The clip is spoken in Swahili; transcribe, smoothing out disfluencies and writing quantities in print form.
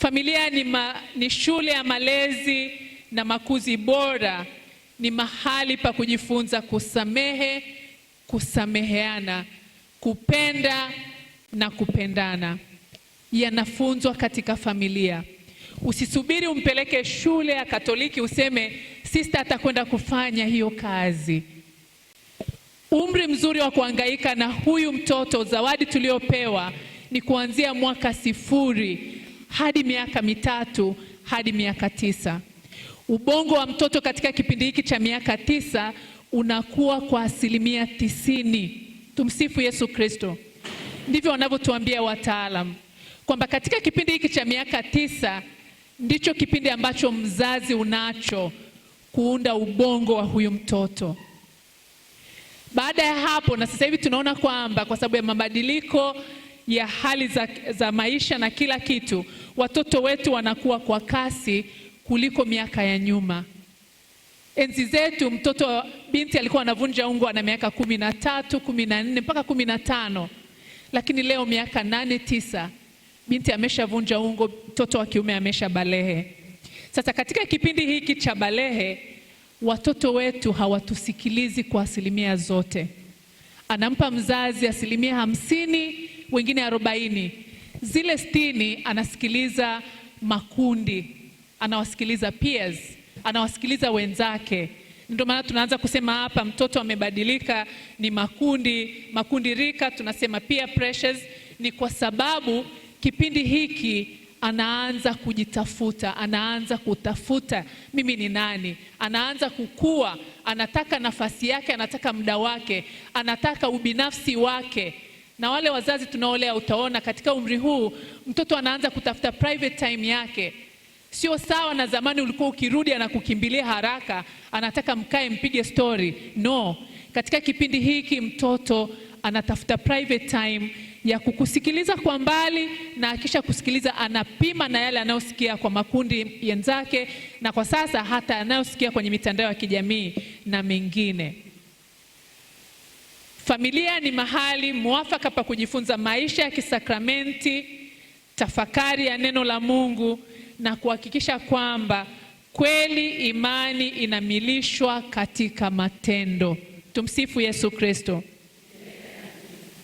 Familia ni shule ya malezi na makuzi bora, ni mahali pa kujifunza kusamehe, kusameheana, kupenda na kupendana. Yanafunzwa katika familia. Usisubiri umpeleke shule ya Katoliki useme sister atakwenda kufanya hiyo kazi. Umri mzuri wa kuhangaika na huyu mtoto, zawadi tuliopewa ni kuanzia mwaka 0 hadi miaka 3 hadi miaka 9. Ubongo wa mtoto katika kipindi hiki cha miaka 9 unakuwa kwa 90%. Tumsifu Yesu Kristo. Ndivyo wanavyotuambia wataalamu kwamba katika kipindi hiki cha miaka 9 ndicho kipindi ambacho mzazi unacho kuunda ubongo wa huyu mtoto. Baada ya hapo, na sasa hivi tunaona kwamba kwa sababu ya mabadiliko ya hali za maisha na kila kitu, watoto wetu wanakuwa kwa kasi kuliko miaka ya nyuma. Enzi zetu mtoto binti alikuwa anavunja ungo na miaka 13, 14 mpaka 15. Lakini leo miaka 8, 9 binti ameshavunja ungo, mtoto wa kiume amesha balehe. Sasa katika kipindi hiki cha balehe, watoto wetu hawatusikilizi kwa asilimia zote. Anampa mzazi 50%, wengine 40. Zile 60 anasikiliza makundi, anawasikiliza peers, anawasikiliza wenzake. Ndio maana tunaanza kusema hapa mtoto amebadilika, ni makundi rika, tunasema peer pressures. Ni kwa sababu kipindi hiki anaanza kujitafuta, anaanza kutafuta mimi ni nani, anaanza kukua, anataka nafasi yake, anataka muda wake, anataka ubinafsi wake. Na wale wazazi tunaolea, utaona katika umri huu mtoto anaanza kutafuta private time yake. Sio sawa na zamani ulikuwa ukirudi anakukimbilia haraka, anataka mkae mpige story. No, katika kipindi hiki mtoto anatafuta private time ya kukusikiliza kwa mbali, na akisha kusikiliza anapima na yale anayosikia kwa makundi yenzake, na kwa sasa hata anayosikia kwenye mitandao ya kijamii na mengine. Familia ni mahali mwafaka pa kujifunza maisha ya kisakramenti, tafakari ya neno la Mungu, na kuhakikisha kwamba kweli imani inamilishwa katika matendo. Tumsifu Yesu Kristo.